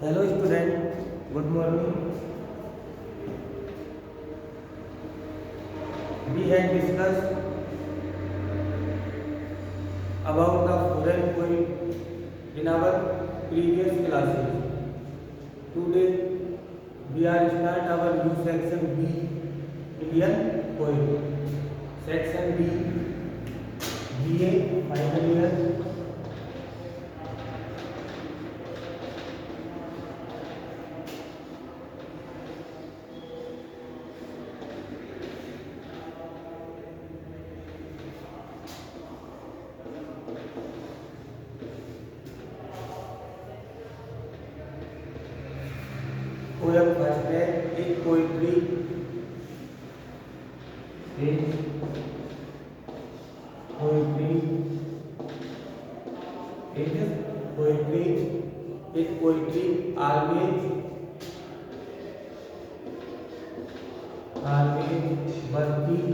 Hello student, good morning. We had discussed about the foreign poem in our previous classes. Today we are start our new section B, Indian poem. Section B, BA final year. Poem first है एक poetry poetry always worthy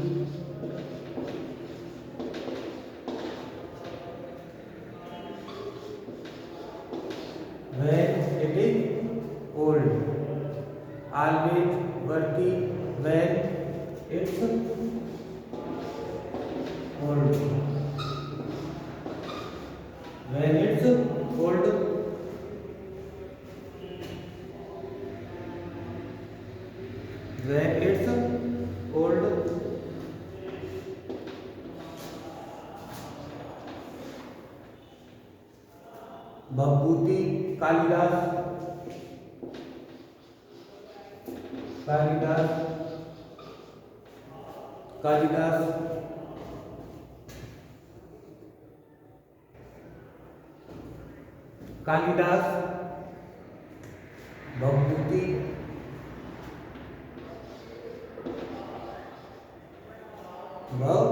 when it is old, always worthy when it's old, when it's old. When it's old, भभूति कालिदास कालिदास कालिदास कालिदास भभूति भव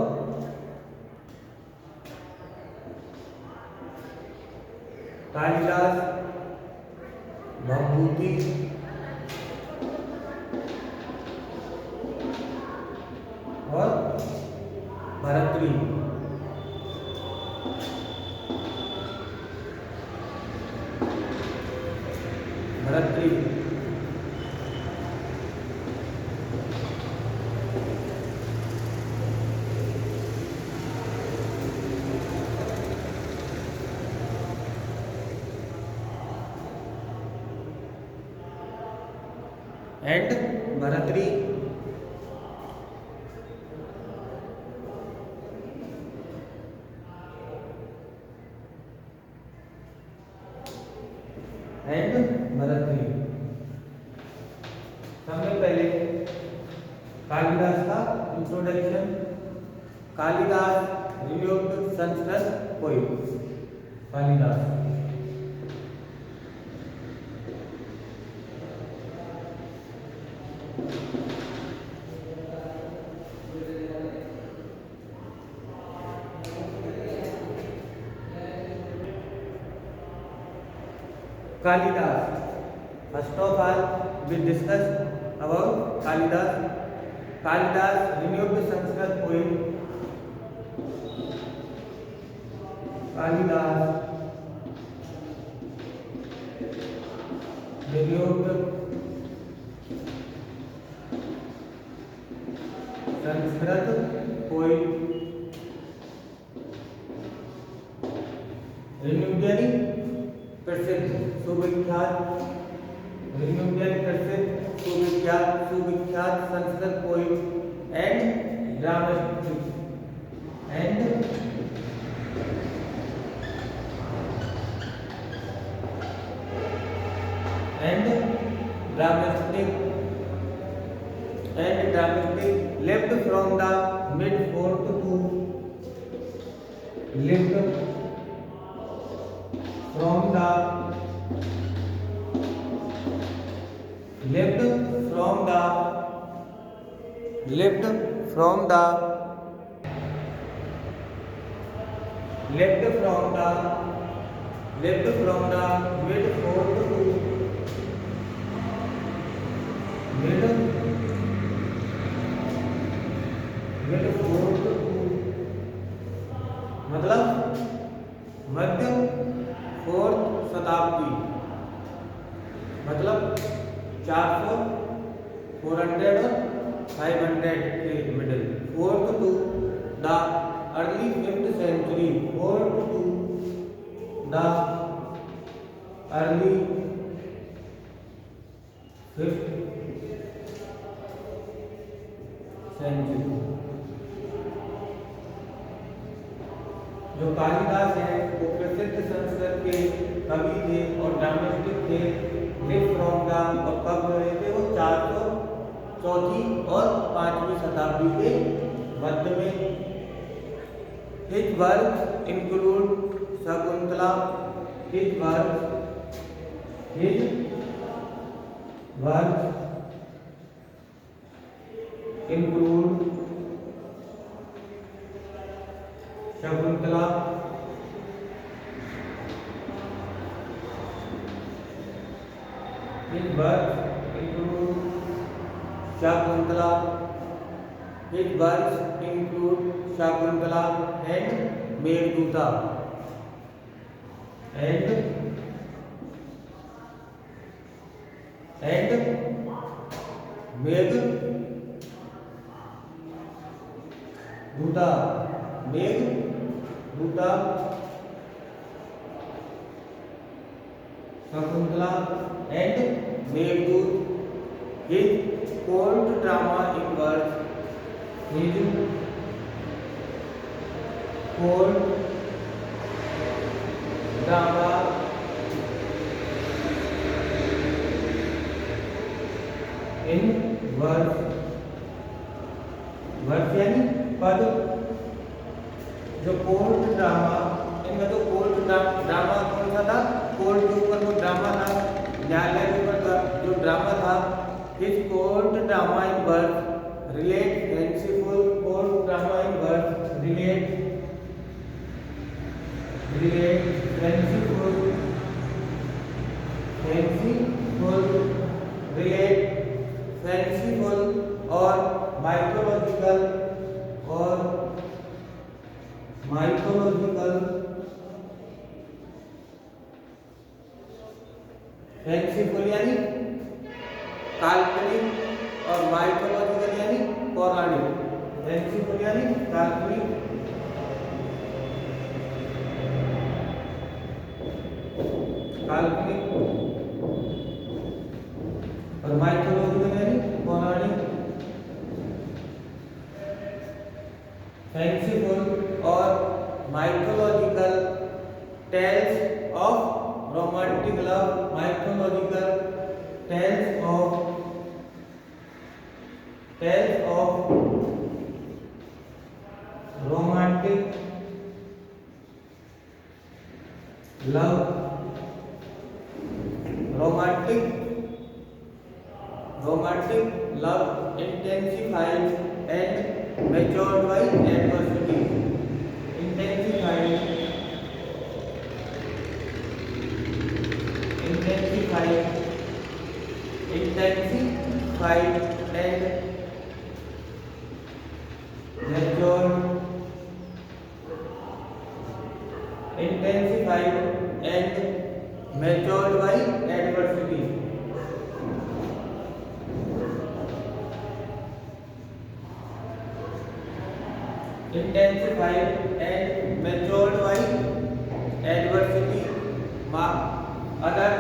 कालिदास भभूति और भरतृ भरतृ and Bharatri सबसे पहले कालिदास का introduction. Kalidas reviewed Sanskrit poem. Kalidas Kalidas. First of all, we discuss about Kalidas. Kalidas renewed Sanskrit poem. Kalidas renewed Sanskrit poem. Renewed यानी प्रसिद्ध सुविख्यात सुविख्यात संस्कृत poem and dramatic dramatic left from the mid 4th to left from the left from the left from the left from the left from the mid 4th to mid 4th to मतलब मध्य 4th शताब्दी मतलब 400, 400 और 500 के middle. Fourth to the early 5th century, fourth to the early 5th century। जो कालिदास है वो प्रसिद्ध संस्कृत के कवि थे और ड्रामेटिक थे। लिव फ्रॉम द, और कब रहे थे वो 404 और 5वीं शताब्दी के मध्य में। His work include Shakuntala, his work include Shakuntala, his works include Shakuntala, his works include Shakuntala and Meghdooda, and Meghdooda, Shakuntala and Meghdooda. His court drama in verse, his court drama in verse, वर्ष यानी पद। जो court drama, इनमें तो court drama कौन सा था? Court के ऊपर वो ड्रामा था, न्यायालय के ऊपर जो ड्रामा था। His court drama in verse relate fanciful, court drama in verse relate fanciful, relate fanciful और माइथोलॉजिकल फैंसीफुल यानी काल्पनिक और माइथोलॉजिकल यानी पौराणिक। फैंसीफुल यानी काल्पनिक, और माइथोलॉजिकल यानी पौराणिक। फैंसीफुल और mythological tales of romantic love, mythological tales of romantic love, romantic love intensified and matured by adversity, intensified and matured, intensified and matured by adversity। Intensified and matured by adversity। Other,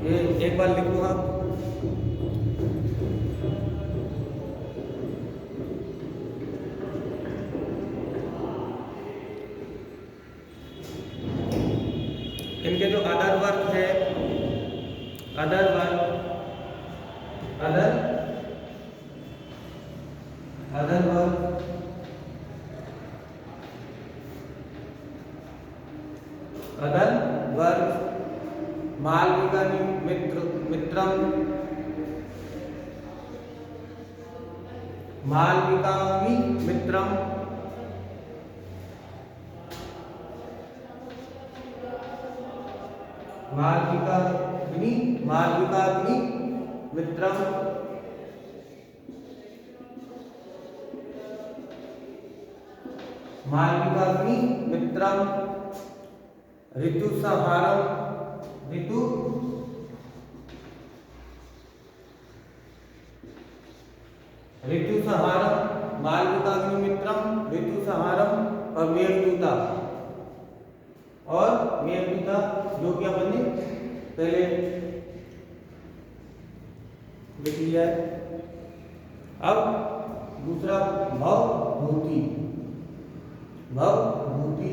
ये एक बार लिखूंगा। इनके जो other work है, other work Malvika मित्रम, मालविकाग्नि मित्रम, मालविकाग्नि मित्रम, मालविकाग्नि मित्रम, ऋतुसंहारम, ऋतु ऋतुसंहारम, मालविकाग्निमित्रम, ऋतुसंहारम और मेघदूता। और मेघदूता जो कि अपन ने पहले लिख लिया है। अब दूसरा भवभूति। भवभूति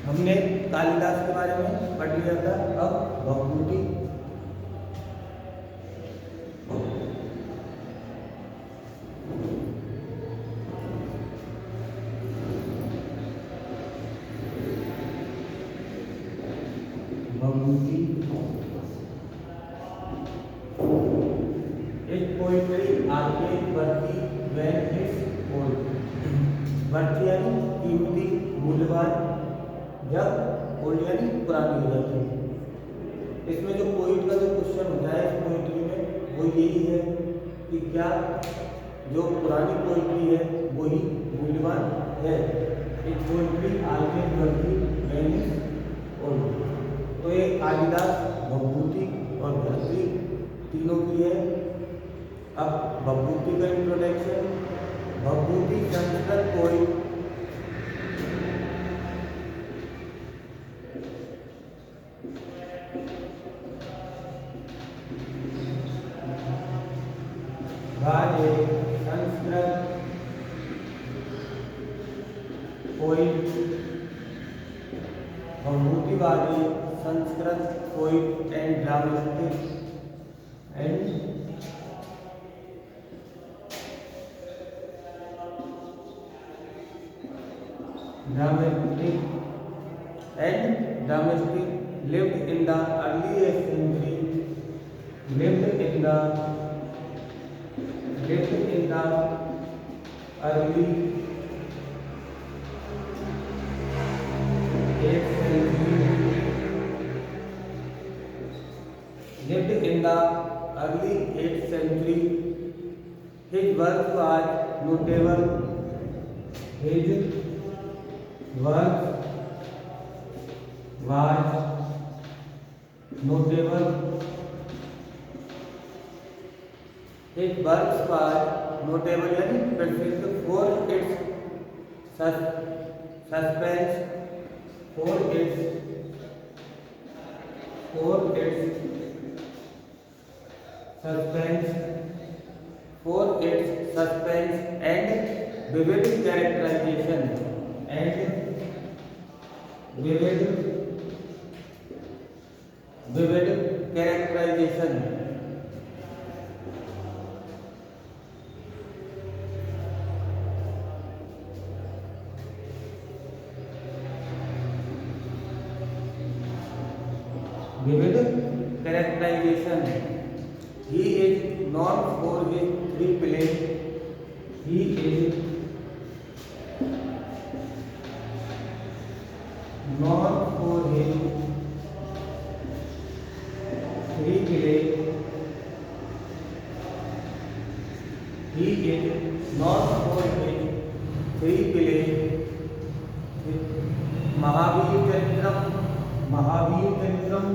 हमने कालिदास के बारे में पढ़ लिया था। अब भवभूति। भवभूति एक पोइट्री आर्केड वर्दी व्हेन इट्स ओल्ड। वर्दी यानी कीमती, मूल्यवान, जब ओल्ड यानी पुरानी हो जाती है। इसमें जो पोइट का जो क्वेश्चन होता है इस पोइट्री में वो यही है कि क्या जो पुरानी पोइट्री है वही मूल्यवान है। एक पोइट्री आर्केड वर्दी व्हेन इट्स ओल्ड। तो ये कालिदास, भवभूति और भर्तृ तीनों की है। अब भवभूति का इंट्रोडक्शन। भवभूति संस्कृत पोइट वाजे संस्कृत पोइट। भवभूतिवादी Sanskrit poet and dramatic lived in the earliest century, lived in the early 8th century, lived in the early 8th century. His work was notable. His work was notable. His works were notable यानी प्रसिद्ध for its suspense, for its suspense and vivid characterization He is known for his three plays. He is known for his three plays. He is known for his three plays. Mahavira Charitam, Mahavira Charitam,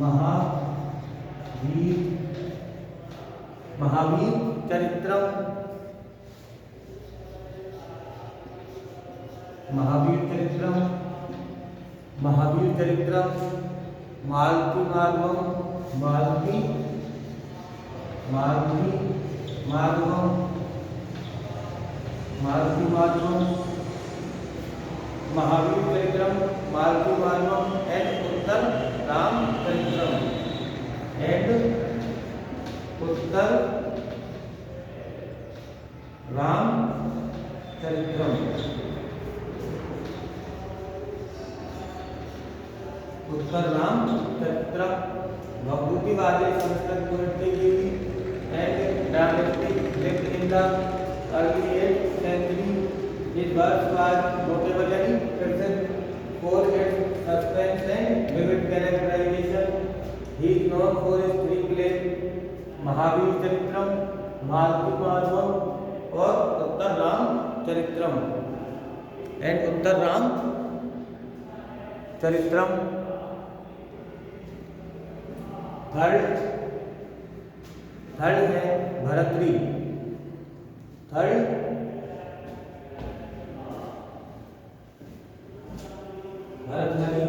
Mahavira Charitam, Mahavira Charitam, Mahavira Charitram, Malati Madhavam, Malati Madhavam, Malati Madhavam, Mahavira Charitram, Malati Madhavam and Uttar Ram Charitram, and उत्तर राम चरित्रम। उत्तर राम चरित्र भवभूतिवादी Sanskrit poetry and dramatic lived in the early 8th century. His works were notable and present for its suspense and Mahavir Charitram, Malati Madhavam और Uttar Ram Charitram and Uttar Ram Charitram. Third है Bhartari. Third Bhartari.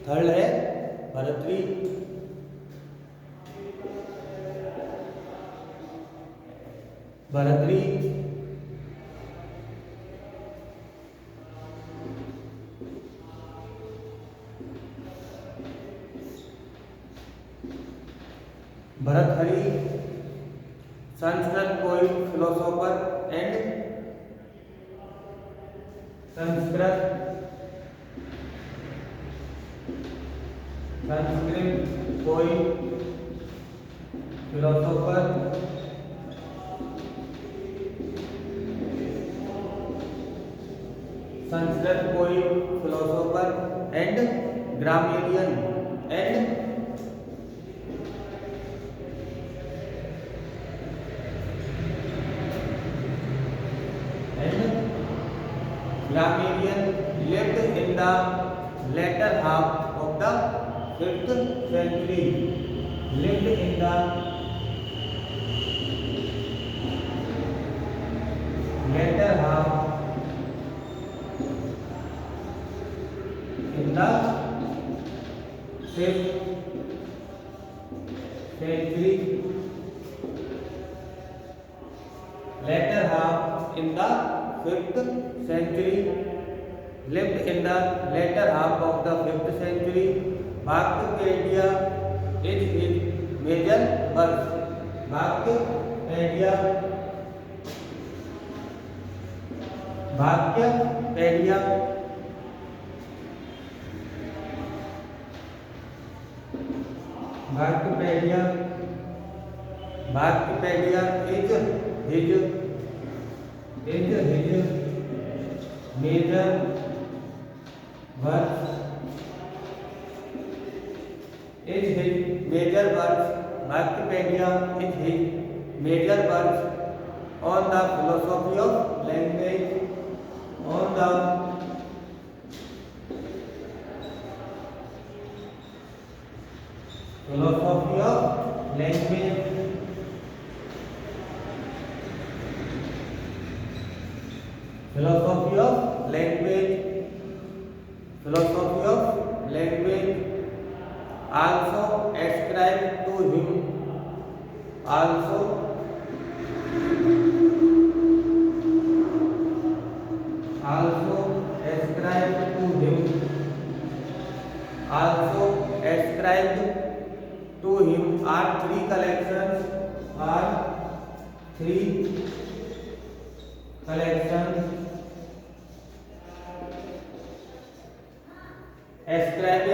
Third है Bhartari. Bhartari Bhartrihari Sanskrit poet philosopher and Sanskrit poet philosopher Sanskrit poet philosopher and grammarian and grammarian lived in the latter half of the 5th century. Lived in the latter half in the 5th century. Latter half in the 5th century. Lived in the latter half of the 5th century. Bhaktipedia is his major work. Bhaktipedia Bhaktipedia is his major work. Bhaktipedia is his major work on the philosophy of language. On the philosophy of language. Philosophy of language. Philosophy of language. Also ascribed to him. Also ascribed to him. Also ascribed to him are three collections. Ascribed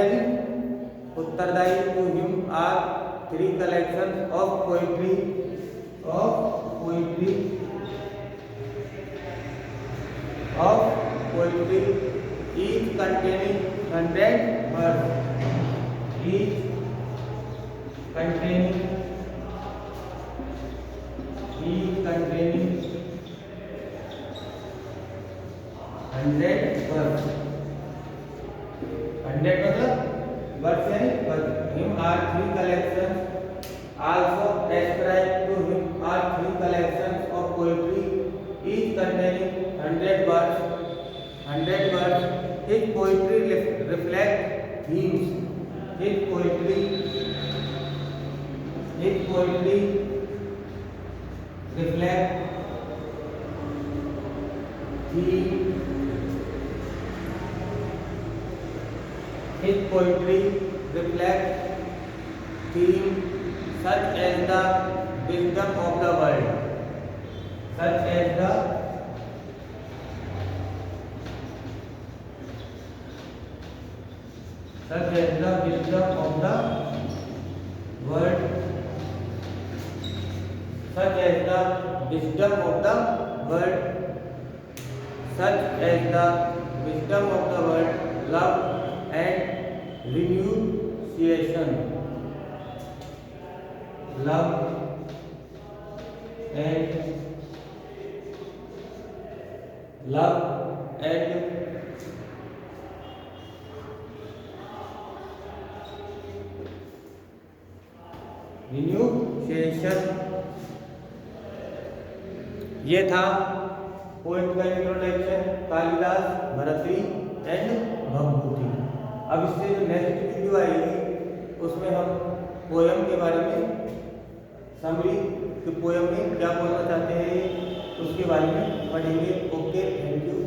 उत्तरदायी to him are three collections of poetry. Each containing 100 words. Each containing 100 words. 100 मतलब वर्ष यानी him are three collections. Also ascribed to him are three collections of poetry, each containing 100 words. His poetry reflects themes. His poetry reflects themes. His poetry reflects themes such as the wisdom of the world, such as the wisdom of the world, such as the wisdom of the world, such as the wisdom of the world, love and renunciation, love and रिन्यूशिएशन। ये था poet का introduction, Kalidas, Bhartrihari and Bhavabhuti. अब इससे जो next video आएगी उसमें हम poem के बारे में समरी कि पोयम में क्या बोलना चाहते हैं उसके बारे में पढ़ेंगे। Okay, thank you.